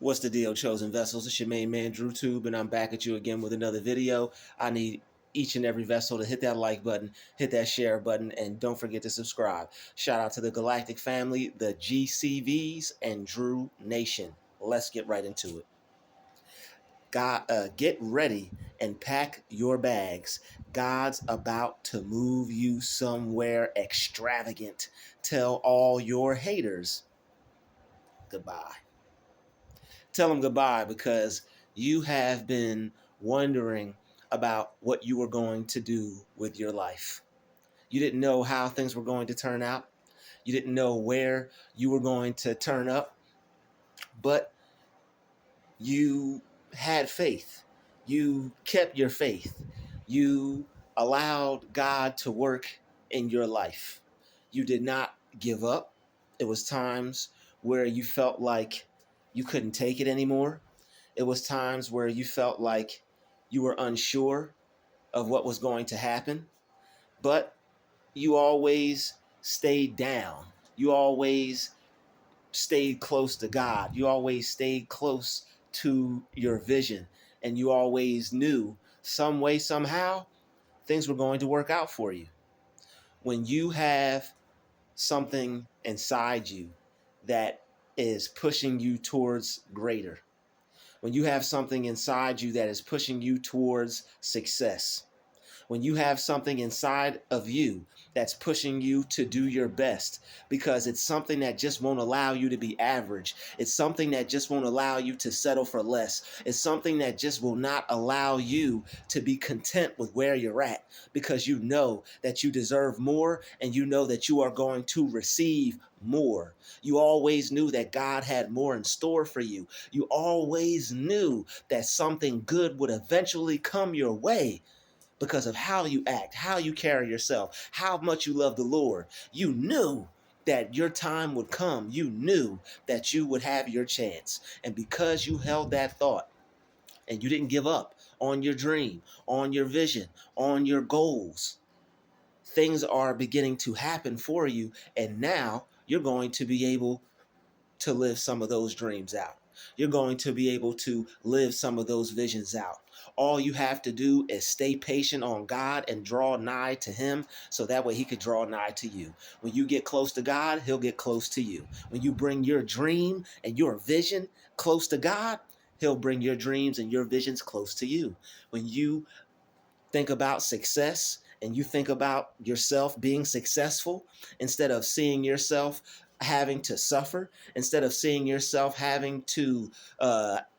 What's the deal, chosen vessels? It's your main man Drutube, and I'm back at you again with another video. I need each and every vessel to hit that like button, hit that share button, and don't forget to subscribe. Shout out to the Galactic family, the GCVs, and Druuill Nation. Let's get right into it. Get ready and pack your bags. God's about to move you somewhere extravagant. Tell all your haters goodbye. Tell them goodbye, because you have been wondering about what you were going to do with your life. You didn't know how things were going to turn out. You didn't know where you were going to turn up, but you had faith. You kept your faith. You allowed God to work in your life. You did not give up. It was times where you felt like you couldn't take it anymore. It was times where you felt like you were unsure of what was going to happen, but you always stayed down. You always stayed close to God. You always stayed close to your vision, and you always knew some way, somehow, things were going to work out for you. When you have something inside you that is pushing you towards greater, when you have something inside you that is pushing you towards success, when you have something inside of you that's pushing you to do your best, because it's something that just won't allow you to be average. It's something that just won't allow you to settle for less. It's something that just will not allow you to be content with where you're at, because you know that you deserve more, and you know that you are going to receive more. You always knew that God had more in store for you. You always knew that something good would eventually come your way, because of how you act, how you carry yourself, how much you love the Lord. You knew that your time would come. You knew that you would have your chance. And because you held that thought and you didn't give up on your dream, on your vision, on your goals, things are beginning to happen for you. And now you're going to be able to live some of those dreams out. You're going to be able to live some of those visions out. All you have to do is stay patient on God and draw nigh to him, so that way he could draw nigh to you. When you get close to God, he'll get close to you. When you bring your dream and your vision close to God, he'll bring your dreams and your visions close to you. When you think about success and you think about yourself being successful, instead of seeing yourself having to suffer, instead of seeing yourself having to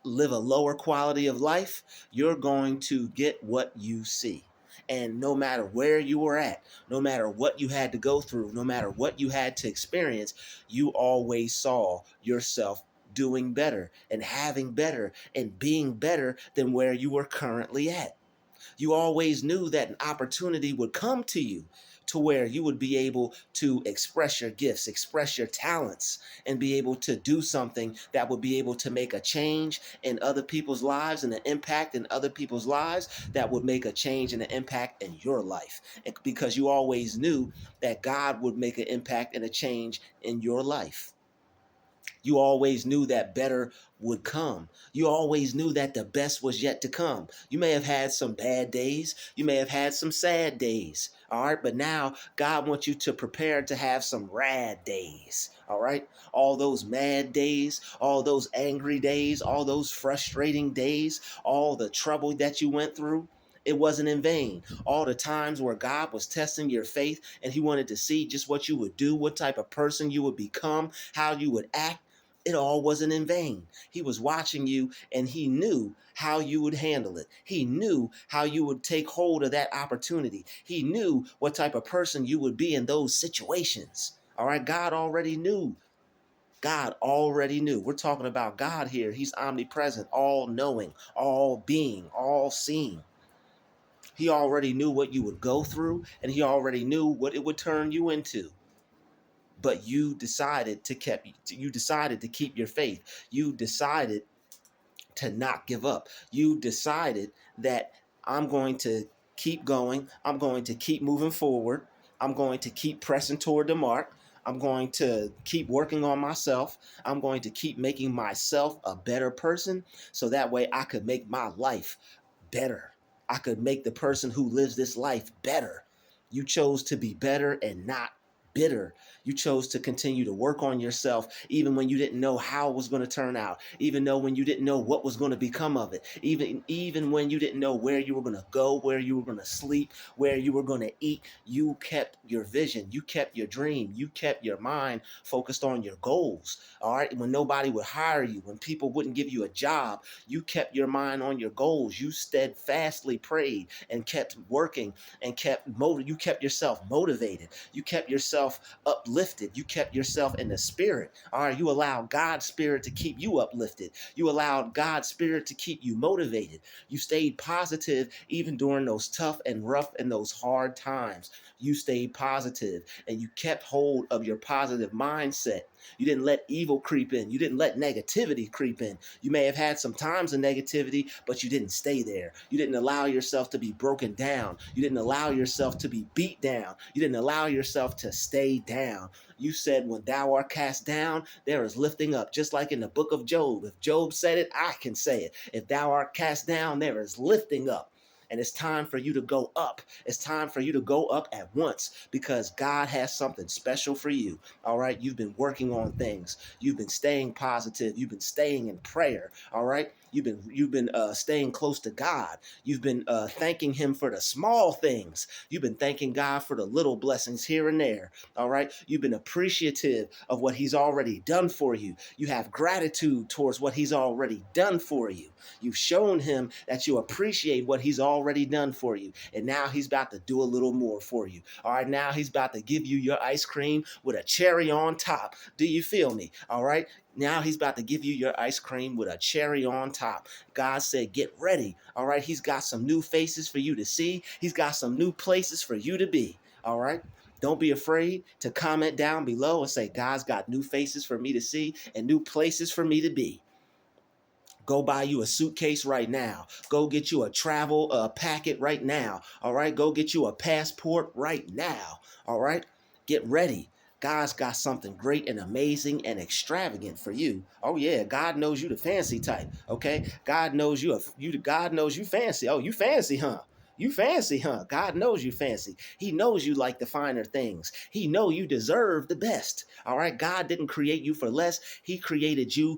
live a lower quality of life, you're going to get what you see. And no matter where you were at, no matter what you had to go through, no matter what you had to experience, you always saw yourself doing better and having better and being better than where you were currently at. You always knew that an opportunity would come to you to where you would be able to express your gifts, express your talents, and be able to do something that would be able to make a change in other people's lives and an impact in other people's lives that would make a change and an impact in your life. And because you always knew that God would make an impact and a change in your life. You always knew that better would come. You always knew that the best was yet to come. You may have had some bad days. You may have had some sad days. All right. But now God wants you to prepare to have some rad days. All right. All those mad days, all those angry days, all those frustrating days, all the trouble that you went through. It wasn't in vain. All the times where God was testing your faith and he wanted to see just what you would do, what type of person you would become, how you would act. It all wasn't in vain. He was watching you, and he knew how you would handle it. He knew how you would take hold of that opportunity. He knew what type of person you would be in those situations. All right, God already knew. God already knew. We're talking about God here. He's omnipresent, all knowing, all being, all seeing. He already knew what you would go through, and he already knew what it would turn you into. But you decided to keep your faith. You decided to not give up. You decided that I'm going to keep going. I'm going to keep moving forward. I'm going to keep pressing toward the mark. I'm going to keep working on myself. I'm going to keep making myself a better person so that way I could make my life better. I could make the person who lives this life better. You chose to be better and not bitter. You chose to continue to work on yourself even when you didn't know how it was going to turn out, even though when you didn't know what was going to become of it, even when you didn't know where you were going to go, where you were going to sleep, where you were going to eat. You kept your vision, you kept your dream, you kept your mind focused on your goals. All right, when nobody would hire you, when people wouldn't give you a job, you kept your mind on your goals. You steadfastly prayed and kept working and you kept yourself motivated. You kept yourself uplifted. You kept yourself in the spirit. All right, you allowed God's spirit to keep you uplifted. You allowed God's spirit to keep you motivated. You stayed positive even during those tough and rough and those hard times. You stayed positive and you kept hold of your positive mindset. You didn't let evil creep in. You didn't let negativity creep in. You may have had some times of negativity, but you didn't stay there. You didn't allow yourself to be broken down. You didn't allow yourself to be beat down. You didn't allow yourself to stay down. You said, when thou art cast down, there is lifting up. Just like in the book of Job. If Job said it, I can say it. If thou art cast down, there is lifting up. And it's time for you to go up. It's time for you to go up at once because God has something special for you. All right. You've been working on things. You've been staying positive. You've been staying in prayer. All right. You've been staying close to God. You've been thanking him for the small things. You've been thanking God for the little blessings here and there. All right. You've been appreciative of what he's already done for you. You have gratitude towards what he's already done for you. You've shown him that you appreciate what he's already done for you. And now he's about to do a little more for you. All right. Now he's about to give you your ice cream with a cherry on top. Do you feel me? All right. Now he's about to give you your ice cream with a cherry on top. God said, get ready. All right. He's got some new faces for you to see. He's got some new places for you to be. All right. Don't be afraid to comment down below and say, God's got new faces for me to see and new places for me to be. Go buy you a suitcase right now. Go get you a travel packet right now. All right. Go get you a passport right now. All right. Get ready. God's got something great and amazing and extravagant for you. Oh yeah, God knows you the fancy type. Okay, God knows God knows you fancy. Oh, you fancy, huh? You fancy, huh? God knows you fancy. He knows you like the finer things. He know you deserve the best. All right, God didn't create you for less. He created you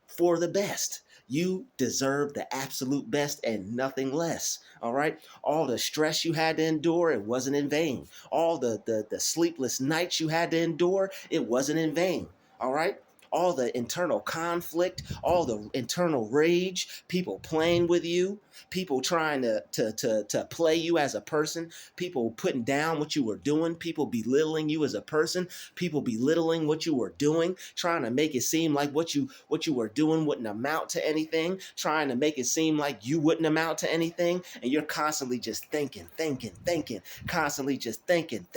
for the best. You deserve the absolute best and nothing less. All right. All the stress you had to endure, it wasn't in vain. All the sleepless nights you had to endure, it wasn't in vain. All right. All the internal conflict, all the internal rage, people playing with you, people trying to play you as a person, people putting down what you were doing, people belittling you as a person, people belittling what you were doing, trying to make it seem like what you were doing wouldn't amount to anything, trying to make it seem like you wouldn't amount to anything, and you're constantly just thinking, constantly just thinking,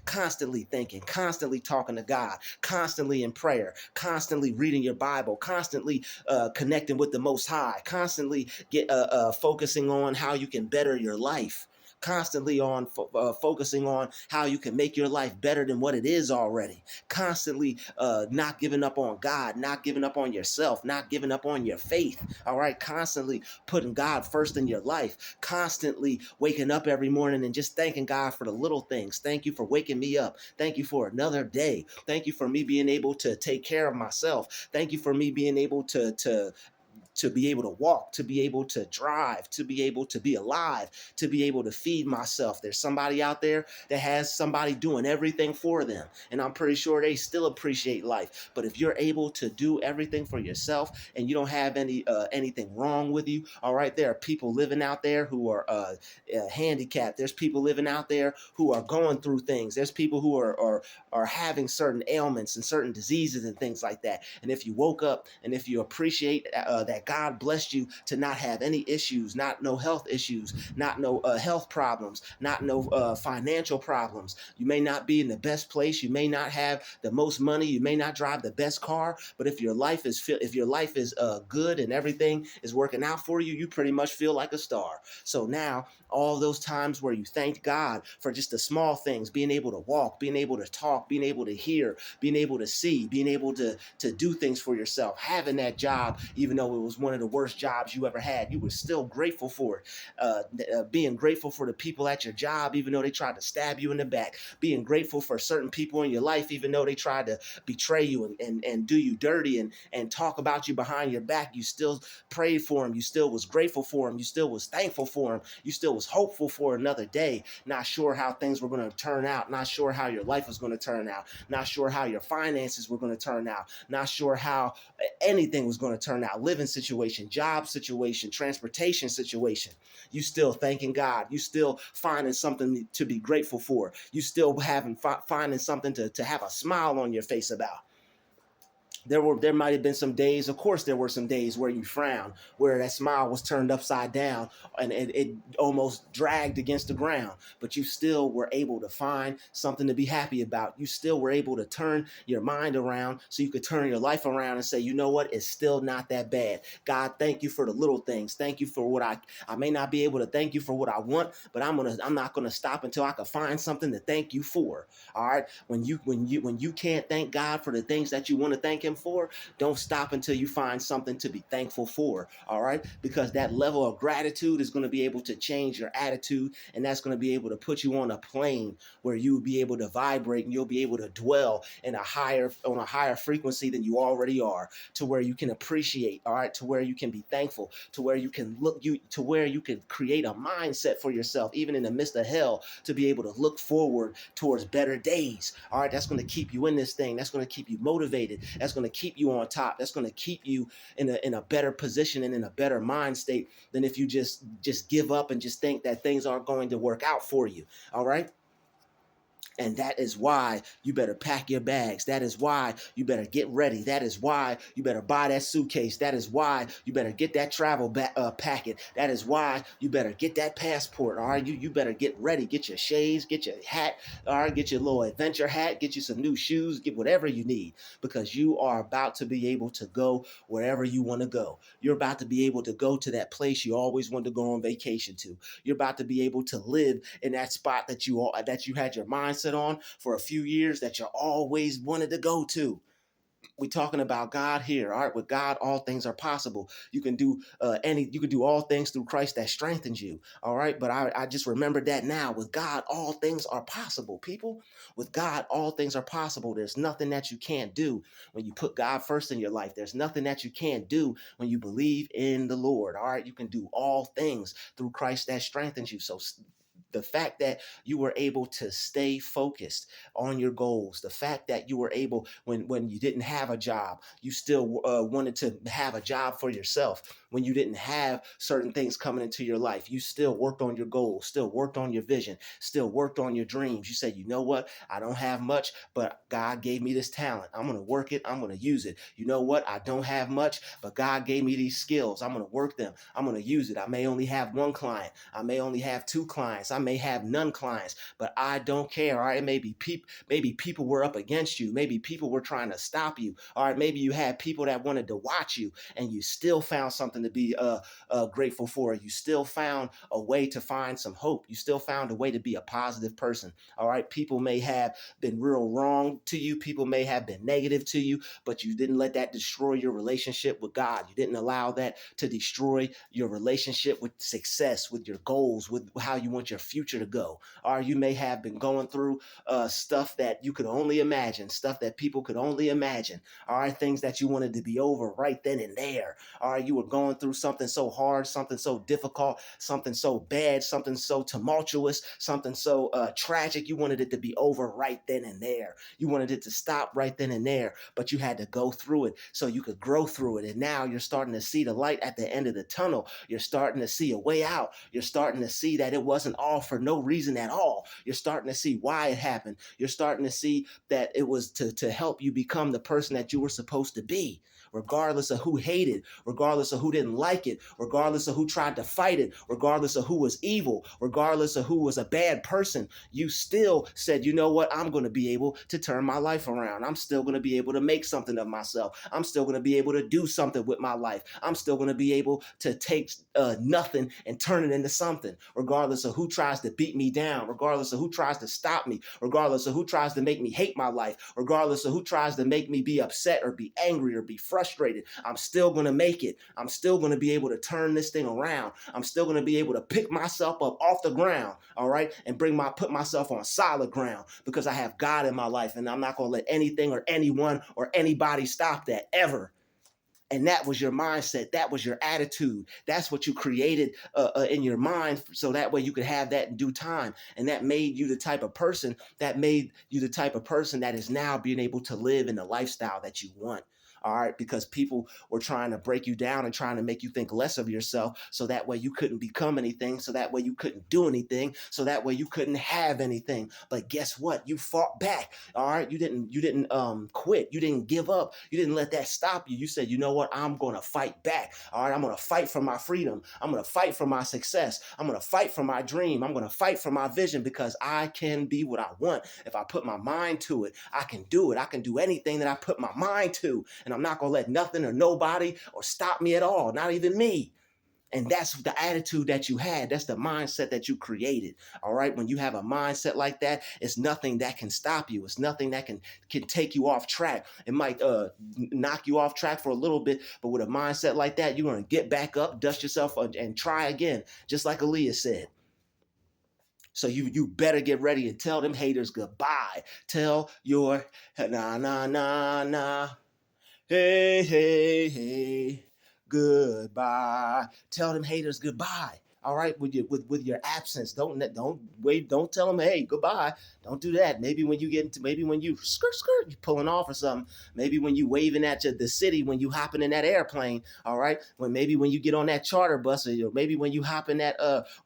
constantly talking to God, constantly in prayer, constantly reading your Bible, constantly connecting with the Most High, constantly focusing on how you can better your life, constantly focusing on how you can make your life better than what it is already, constantly not giving up on God, not giving up on yourself, not giving up on your faith. All right, constantly putting God first in your life, constantly waking up every morning and just thanking God for the little things. Thank you for waking me up. Thank you for another day. Thank you for me being able to take care of myself. Thank you for me being able to be able to walk, to be able to drive, to be able to be alive, to be able to feed myself. There's somebody out there that has somebody doing everything for them. And I'm pretty sure they still appreciate life. But if you're able to do everything for yourself and you don't have anything wrong with you, all right, there are people living out there who are handicapped. There's people living out there who are going through things. There's people who are having certain ailments and certain diseases and things like that. And if you woke up and if you appreciate that God blessed you to not have any issues, not no health issues, not no health problems, not no financial problems. You may not be in the best place. You may not have the most money. You may not drive the best car. But if your life is good and everything is working out for you, you pretty much feel like a star. So now all those times where you thanked God for just the small things, being able to walk, being able to talk, being able to hear, being able to see, being able to do things for yourself, having that job, even though it was one of the worst jobs you ever had, you were still grateful for it. Being grateful for the people at your job, even though they tried to stab you in the back, being grateful for certain people in your life, even though they tried to betray you and do you dirty and talk about you behind your back, you still prayed for them. You still was grateful for them. You still was thankful for them. You still was hopeful for another day. Not sure how things were going to turn out. Not sure how your life was going to turn out. Not sure how your finances were going to turn out. Not sure how anything was going to turn out. Living situation, job situation, transportation situation. You still thanking God. You still finding something to be grateful for. You still finding something to have a smile on your face about. There might have been some days, of course there were some days where you frowned, where that smile was turned upside down and it almost dragged against the ground, but you still were able to find something to be happy about. You still were able to turn your mind around so you could turn your life around and say, you know what, it's still not that bad. God, thank you for the little things. Thank you for what I may not be able to thank you for what I want, but I'm not gonna stop until I can find something to thank you for. All right. When you can't thank God for the things that you want to thank him for, don't stop until you find something to be thankful for. All right, because that level of gratitude is going to be able to change your attitude, and that's going to be able to put you on a plane where you'll be able to vibrate and you'll be able to dwell in on a higher frequency than you already are, to where you can appreciate, all right, to where you can be thankful, to where you can to where you can create a mindset for yourself, even in the midst of hell, to be able to look forward towards better days. All right, that's going to keep you in this thing. That's going to keep you motivated. That's going to keep you on top. That's going to keep you in a better position and in a better mind state than if you just give up and just think that things aren't going to work out for you. All right. And that is why you better pack your bags. That is why you better get ready. That is why you better buy that suitcase. That is why you better get that travel packet. That is why you better get that passport. All right, you better get ready. Get your shades, get your hat. All right, get your little adventure hat. Get you some new shoes. Get whatever you need, because you are about to be able to go wherever you want to go. You're about to be able to go to that place you always wanted to go on vacation to. You're about to be able to live in that spot that you had your mindset on for a few years, that you always wanted to go to. We're talking about God here. All right, with God, all things are possible. You can do you can do all things through Christ that strengthens you. All right, but I just remembered that now. With God, all things are possible, people. With God, all things are possible. There's nothing that you can't do when you put God first in your life. There's nothing that you can't do when you believe in the Lord. All right, you can do all things through Christ that strengthens you. So the fact that you were able to stay focused on your goals, the fact that you were able, when you didn't have a job, you still wanted to have a job for yourself. When you didn't have certain things coming into your life, you still worked on your goals, still worked on your vision, still worked on your dreams. You said, you know what, I don't have much, but God gave me this talent. I'm going to work it. I'm going to use it. You know what, I don't have much, but God gave me these skills. I'm going to work them. I'm going to use it. I may only have one client. I may only have two clients. I may have none clients, but I don't care. All right, maybe people were up against you. Maybe people were trying to stop you. All right, maybe you had people that wanted to watch you, and you still found something to be grateful for. You still found a way to find some hope. You still found a way to be a positive person. All right, people may have been real wrong to you. People may have been negative to you, but you didn't let that destroy your relationship with God. You didn't allow that to destroy your relationship with success, with your goals, with how you want your future to go. Or you may have been going through stuff that you could only imagine, stuff that people could only imagine. All right, things that you wanted to be over right then and there. All right, you were going through something so hard, something so difficult, something so bad, something so tumultuous, something so tragic. You wanted it to be over right then and there. You wanted it to stop right then and there, but you had to go through it so you could grow through it. And now you're starting to see the light at the end of the tunnel. You're starting to see a way out. You're starting to see that it wasn't all all for no reason at all. You're starting to see why it happened. You're starting to see that it was to help you become the person that you were supposed to be, regardless of who hated, regardless of who didn't like it, regardless of who tried to fight it, regardless of who was evil, regardless of who was a bad person. You still said, you know what, I'm going to be able to turn my life around. I'm still going to be able to make something of myself. I'm still going to be able to do something with my life. I'm still going to be able to take nothing and turn it into something, regardless of who tries to beat me down, regardless of who tries to stop me, regardless of who tries to make me hate my life, regardless of who tries to make me be upset or be angry or be frustrated. I'm still going to make it. I'm still going to be able to turn this thing around. I'm still going to be able to pick myself up off the ground, all right, and put myself on solid ground, because I have God in my life, and I'm not going to let anything or anyone or anybody stop that ever. And that was your mindset. That was your attitude. That's what you created in your mind, so that way you could have that in due time. And that made you the type of person that is now being able to live in the lifestyle that you want. All right, because people were trying to break you down and trying to make you think less of yourself, so that way you couldn't become anything, so that way you couldn't do anything, so that way you couldn't have anything. But guess what? You fought back. All right, you didn't quit. You didn't give up. You didn't let that stop you. You said, you know what? I'm going to fight back. All right, I'm going to fight for my freedom. I'm going to fight for my success. I'm going to fight for my dream. I'm going to fight for my vision, because I can be what I want. If I put my mind to it, I can do it. I can do anything that I put my mind to. And I'm not going to let nothing or nobody or stop me at all, not even me. And that's the attitude that you had. That's the mindset that you created. All right. When you have a mindset like that, it's nothing that can stop you. It's nothing that can take you off track. It might knock you off track for a little bit, but with a mindset like that, you're going to get back up, dust yourself, and try again, just like Aaliyah said. So you better get ready and tell them haters goodbye. Tell your nah. Hey, hey, hey, goodbye. Tell them haters goodbye. All right, with your absence, don't wait. Don't tell them, hey, goodbye. Don't do that. Maybe when you skirt, you pulling off or something. Maybe when you waving at the city, when you hopping in that airplane. All right, maybe when you get on that charter bus, or maybe when you hop in that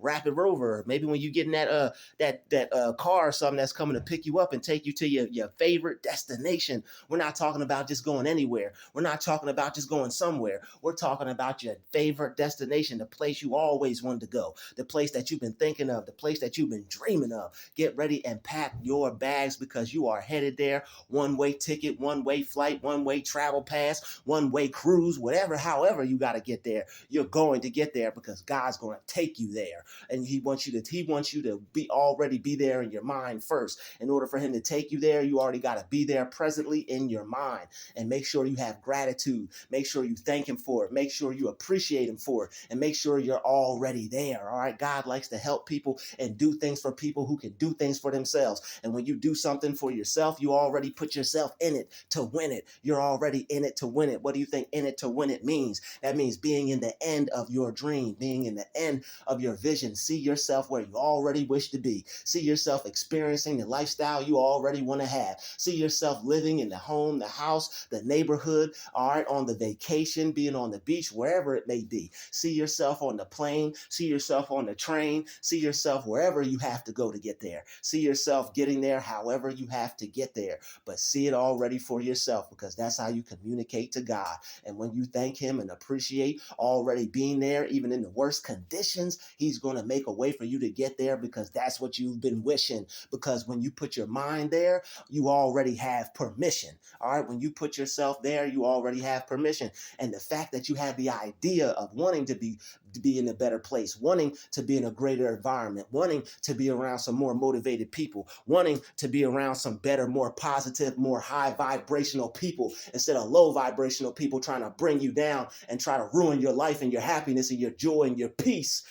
Rapid Rover, or maybe when you get in that car or something that's coming to pick you up and take you to your favorite destination. We're not talking about just going anywhere. We're not talking about just going somewhere. We're talking about your favorite destination, the place you always wanted to go, the place that you've been thinking of, the place that you've been dreaming of. Get ready and pack your bags, because you are headed there. One-way ticket, one-way flight, one-way travel pass, one-way cruise, however you got to get there. You're going to get there, because God's going to take you there. And he wants you to be there in your mind first. In order for him to take you there, you already got to be there presently in your mind. And make sure you have gratitude. Make sure you thank him for it. Make sure you appreciate him for it. And make sure you're already there. All right. God likes to help people and do things for people who can do things for themselves. And when you do something for yourself, you already put yourself in it to win it. You're already in it to win it. What do you think in it to win it means? That means being in the end of your dream, being in the end of your vision. See yourself where you already wish to be. See yourself experiencing the lifestyle you already want to have. See yourself living in the home, the house, the neighborhood, all right, on the vacation, being on the beach, wherever it may be. See yourself on the plane. See yourself on the train. See yourself wherever you have to go to get there. See yourself getting there however you have to get there. But see it already for yourself, because that's how you communicate to God. And when you thank him and appreciate already being there, even in the worst conditions, he's going to make a way for you to get there, because that's what you've been wishing. Because when you put your mind there, you already have permission. All right. When you put yourself there, you already have permission. And the fact that you have the idea of wanting to be in a better place, wanting to be in a greater environment, wanting to be around some more motivated people, wanting to be around some better, more positive, more high vibrational people, instead of low vibrational people trying to bring you down and try to ruin your life and your happiness and your joy and your peace.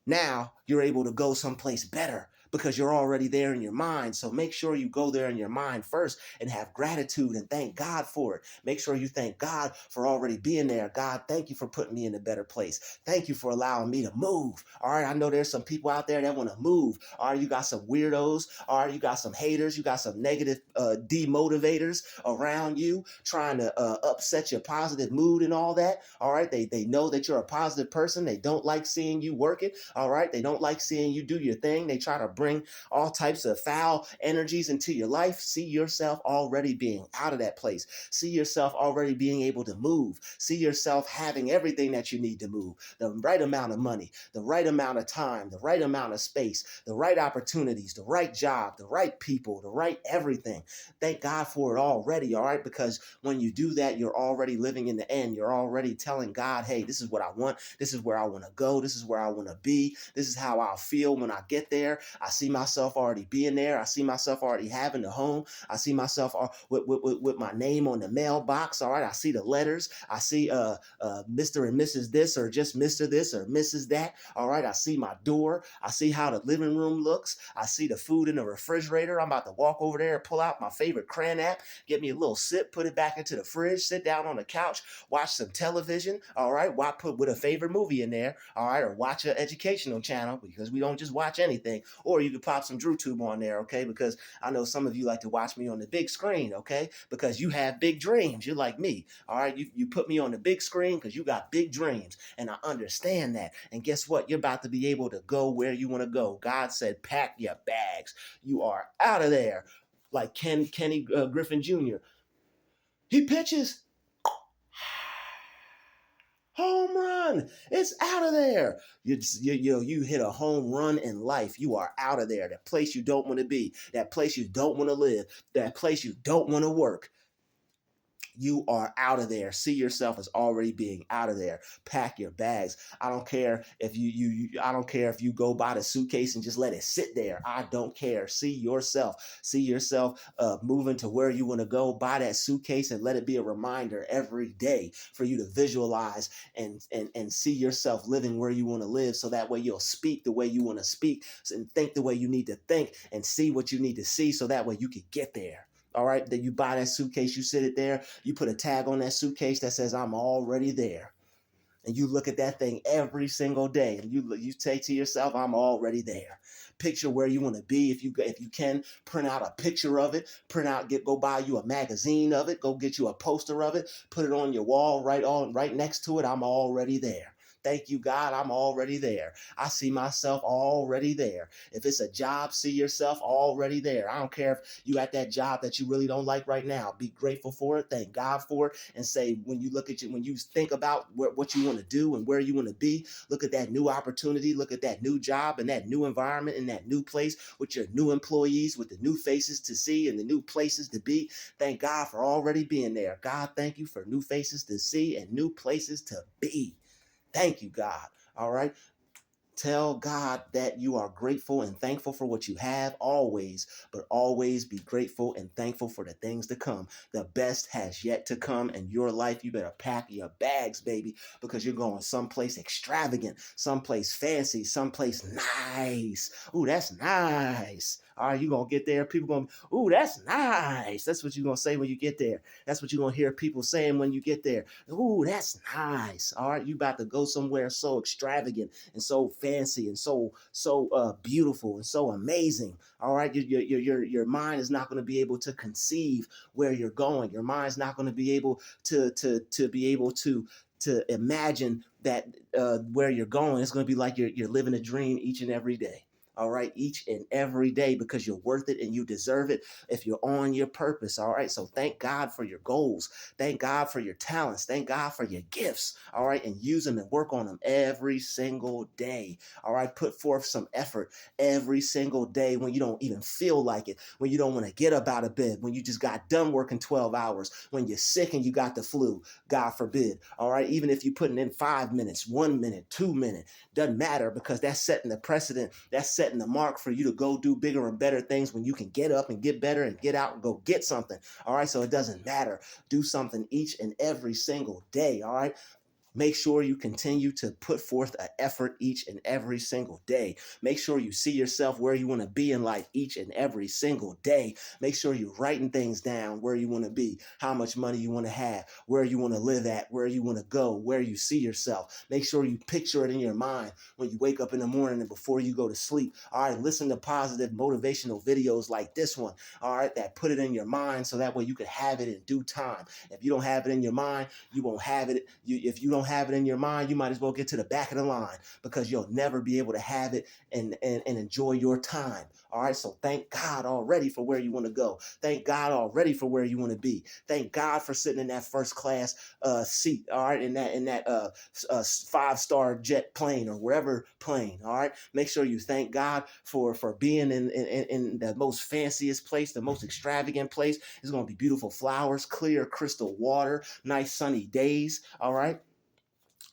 Now you're able to go someplace better, because you're already there in your mind. So make sure you go there in your mind first and have gratitude and thank God for it. Make sure you thank God for already being there. God, thank you for putting me in a better place. Thank you for allowing me to move. All right, I know there's some people out there that want to move. All right, you got some weirdos. All right, you got some haters. You got some negative demotivators around you trying to upset your positive mood and all that. All right, they know that you're a positive person. They don't like seeing you working. All right, they don't like seeing you do your thing. They try to bring all types of foul energies into your life. See yourself already being out of that place. See yourself already being able to move. See yourself having everything that you need to move. The right amount of money, the right amount of time, the right amount of space, the right opportunities, the right job, the right people, the right everything. Thank God for it already, all right? Because when you do that, you're already living in the end. You're already telling God, hey, this is what I want. This is where I want to go. This is where I want to be. This is how I'll feel when I get there. I see myself already being there. I see myself already having the home. I see myself with my name on the mailbox, all right? I see the letters. I see Mr. and Mrs. this, or just Mr. this or Mrs. that, all right? I see my door. I see how the living room looks. I see the food in the refrigerator. I'm about to walk over there and pull out my favorite crayon app, get me a little sip, put it back into the fridge, sit down on the couch, watch some television, all right? Put with a favorite movie in there, all right? Or watch an educational channel, because we don't just watch anything. Or you could pop some Drutube on there, okay? Because I know some of you like to watch me on the big screen, okay? Because you have big dreams. You're like me, all right? You put me on the big screen because you got big dreams, and I understand that. And guess what? You're about to be able to go where you want to go. God said, pack your bags. You are out of there. Like Kenny Griffin Jr. He pitches, home run. It's out of there. You hit a home run in life. You are out of there. That place you don't want to be. That place you don't want to live. That place you don't want to work. You are out of there. See yourself as already being out of there. Pack your bags. I don't care if I don't care if you go buy the suitcase and just let it sit there. I don't care. See yourself. See yourself moving to where you want to go. Buy that suitcase and let it be a reminder every day for you to visualize and see yourself living where you want to live, so that way you'll speak the way you want to speak and think the way you need to think and see what you need to see, so that way you can get there. All right, then you buy that suitcase, you sit it there, you put a tag on that suitcase that says, I'm already there. And you look at that thing every single day, and you say to yourself, I'm already there. Picture where you want to be. If you can, print out a picture of it. Go buy you a magazine of it. Go get you a poster of it. Put it on your wall, right next to it. I'm already there. Thank you, God. I'm already there. I see myself already there. If it's a job, see yourself already there. I don't care if you at that job that you really don't like right now. Be grateful for it. Thank God for it. And say, when you think about what you want to do and where you want to be, look at that new opportunity. Look at that new job and that new environment and that new place with your new employees, with the new faces to see and the new places to be. Thank God for already being there. God, thank you for new faces to see and new places to be. Thank you, God. All right. Tell God that you are grateful and thankful for what you have always, but always be grateful and thankful for the things to come. The best has yet to come in your life. You better pack your bags, baby, because you're going someplace extravagant, someplace fancy, someplace nice. Ooh, that's nice. All right, you're going to get there. People going, ooh, that's nice. That's what you're going to say when you get there. That's what you're going to hear people saying when you get there. Ooh, that's nice. All right, you about to go somewhere so extravagant and so fancy and so beautiful and so amazing. All right, your mind is not going to be able to conceive where you're going. Your mind's not going to be able to imagine that where you're going. It's going to be like you're living a dream each and every day. All right, each and every day, because you're worth it and you deserve it if you're on your purpose. All right, so thank God for your goals. Thank God for your talents. Thank God for your gifts. All right, and use them and work on them every single day. All right, put forth some effort every single day when you don't even feel like it, when you don't want to get up out of bed, when you just got done working 12 hours, when you're sick and you got the flu, God forbid. All right, even if you're putting in 5 minutes, 1 minute, 2 minutes, doesn't matter, because that's setting the precedent. That's setting the mark for you to go do bigger and better things when you can get up and get better and get out and go get something. All right, so it doesn't matter. Do something each and every single day. All right. Make sure you continue to put forth an effort each and every single day. Make sure you see yourself where you want to be in life each and every single day. Make sure you're writing things down where you want to be, how much money you want to have, where you want to live at, where you want to go, where you see yourself. Make sure you picture it in your mind when you wake up in the morning and before you go to sleep. All right, listen to positive motivational videos like this one, all right, that put it in your mind so that way you can have it in due time. If you don't have it in your mind, you won't have it. If you don't have it in your mind, you might as well get to the back of the line because you'll never be able to have it and enjoy your time. All right. So thank God already for where you want to go. Thank God already for where you want to be. Thank God for sitting in that first class seat. All right. In that 5-star jet plane or wherever plane. All right. Make sure you thank God for being in the most fanciest place, the most extravagant place. It's going to be beautiful flowers, clear crystal water, nice sunny days. All right.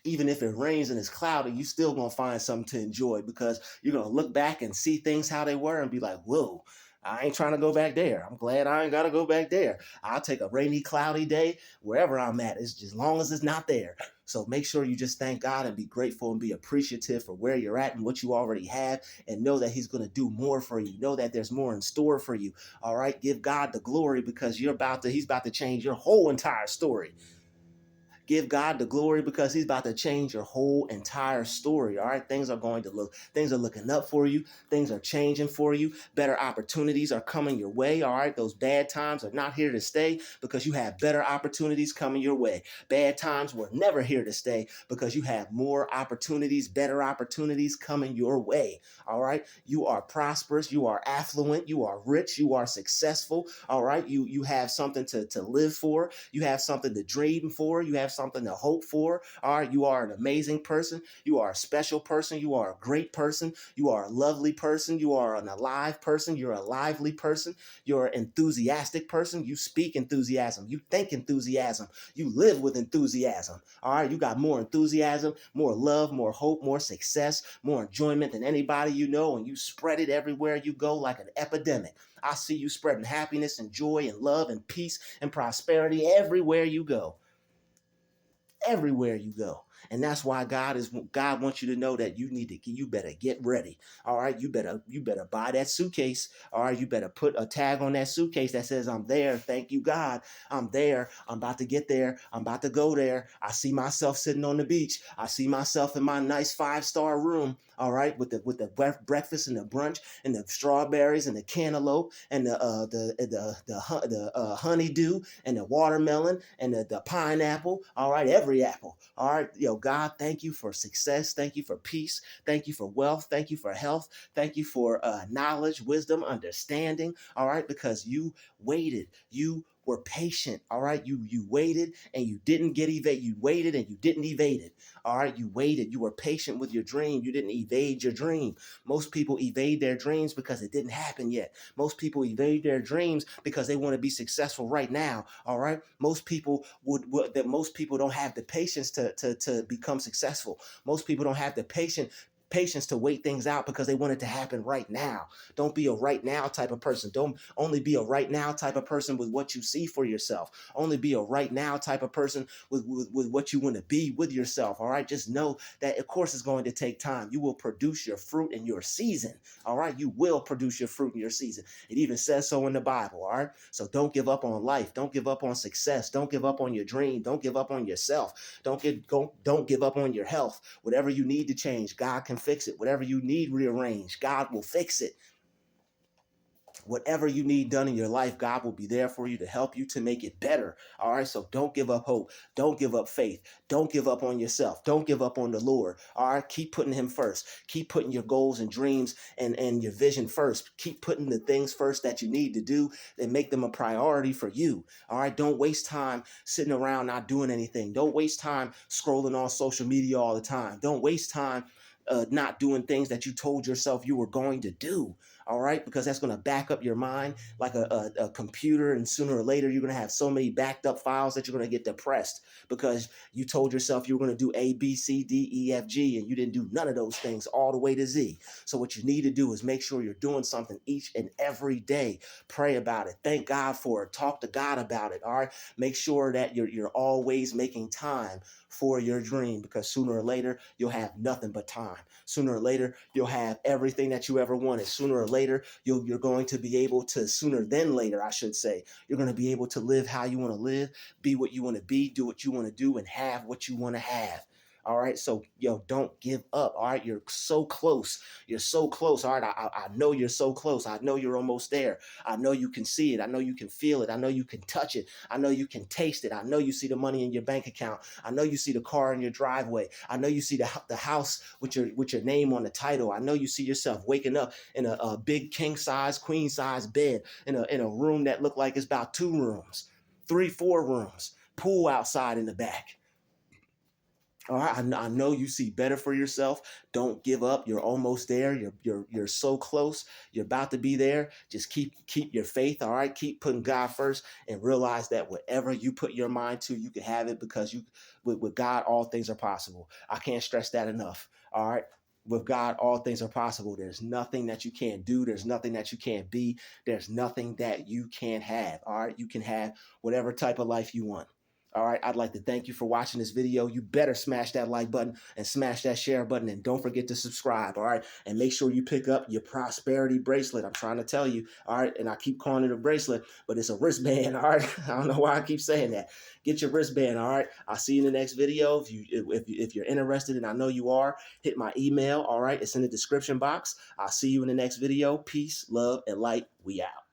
Even if it rains and it's cloudy, you still gonna find something to enjoy because you're gonna look back and see things how they were and be like, whoa, I ain't trying to go back there. I'm glad I ain't gotta go back there. I'll take a rainy, cloudy day wherever I'm at. It's just as long as it's not there. So make sure you just thank God and be grateful and be appreciative for where you're at and what you already have, and know that He's gonna do more for you. Know that there's more in store for you. All right, give God the glory because He's about to change your whole entire story. Give God the glory because He's about to change your whole entire story. All right. Things are looking up for you. Things are changing for you. Better opportunities are coming your way. All right. Those bad times are not here to stay because you have better opportunities coming your way. Bad times were never here to stay because you have more opportunities, better opportunities coming your way. All right. You are prosperous. You are affluent. You are rich. You are successful. All right. You have something to live for. You have something to dream for. You have something to hope for. All right. You are an amazing person. You are a special person. You are a great person. You are a lovely person. You are an alive person. You're a lively person. You're an enthusiastic person. You speak enthusiasm. You think enthusiasm. You live with enthusiasm. All right. You got more enthusiasm, more love, more hope, more success, more enjoyment than anybody you know, and you spread it everywhere you go like an epidemic. I see you spreading happiness and joy and love and peace and prosperity everywhere you go. Everywhere you go. And that's why God wants you to know that you better get ready. All right. You better buy that suitcase. All right. You better put a tag on that suitcase that says, I'm there. Thank you, God. I'm there. I'm about to get there. I'm about to go there. I see myself sitting on the beach. I see myself in my nice 5-star room. All right. With the breakfast and the brunch and the strawberries and the cantaloupe and the honeydew and the watermelon and the pineapple. All right. Every apple. All right. God, thank you for success. Thank you for peace. Thank you for wealth. Thank you for health. Thank you for knowledge, wisdom, understanding. All right. Because you waited. You were patient. All right. You waited and you didn't get evade. You waited and you didn't evade it. All right. You waited. You were patient with your dream. You didn't evade your dream. Most people evade their dreams because it didn't happen yet. Most people evade their dreams because they want to be successful right now. All right. Most people most people don't have the patience to become successful. Most people don't have the patience to wait things out because they want it to happen right now. Don't be a right now type of person. Don't only be a right now type of person with what you see for yourself. Only be a right now type of person with what you want to be with yourself. All right. Just know that of course it's going to take time. You will produce your fruit in your season. All right. You will produce your fruit in your season. It even says so in the Bible. All right. So don't give up on life. Don't give up on success. Don't give up on your dream. Don't give up on yourself. Don't give up on your health. Whatever you need to change, God can fix it. Whatever you need rearranged, God will fix it. Whatever you need done in your life, God will be there for you to help you to make it better. All right. So don't give up hope. Don't give up faith. Don't give up on yourself. Don't give up on the Lord. All right. Keep putting Him first. Keep putting your goals and dreams and your vision first. Keep putting the things first that you need to do and make them a priority for you. All right. Don't waste time sitting around not doing anything. Don't waste time scrolling on social media all the time. Don't waste time not doing things that you told yourself you were going to do. all right? Because that's going to back up your mind like a computer, and sooner or later, you're going to have so many backed up files that you're going to get depressed because you told yourself you were going to do A, B, C, D, E, F, G, and you didn't do none of those things all the way to Z. So what you need to do is make sure you're doing something each and every day. Pray about it. Thank God for it. Talk to God about it, all right? Make sure that you're always making time for your dream, because sooner or later, you'll have nothing but time. Sooner or later, you'll have everything that you ever wanted. Sooner or later, you're going to be able to, sooner than later, I should say, you're going to be able to live how you want to live, be what you want to be, do what you want to do, and have what you want to have. All right. So, don't give up. All right. You're so close. You're so close. All right. I know you're so close. I know you're almost there. I know you can see it. I know you can feel it. I know you can touch it. I know you can taste it. I know you see the money in your bank account. I know you see the car in your driveway. I know you see the house with your name on the title. I know you see yourself waking up in a big king size, queen size bed in a room that looked like it's about 2 rooms, 3, 4 rooms, pool outside in the back. All right, I know you see better for yourself. Don't give up. You're almost there. You're so close. You're about to be there. Just keep your faith. All right, keep putting God first, and realize that whatever you put your mind to, you can have it, because with God all things are possible. I can't stress that enough. All right. With God, all things are possible. There's nothing that you can't do. There's nothing that you can't be. There's nothing that you can't have. All right. You can have whatever type of life you want. All right, I'd like to thank you for watching this video. You better smash that like button and smash that share button, and don't forget to subscribe, all right? And make sure you pick up your prosperity bracelet. I'm trying to tell you, all right? And I keep calling it a bracelet, but it's a wristband, all right? I don't know why I keep saying that. Get your wristband, all right? I'll see you in the next video. If you're interested, and I know you are, hit my email, all right? It's in the description box. I'll see you in the next video. Peace, love, and light. We out.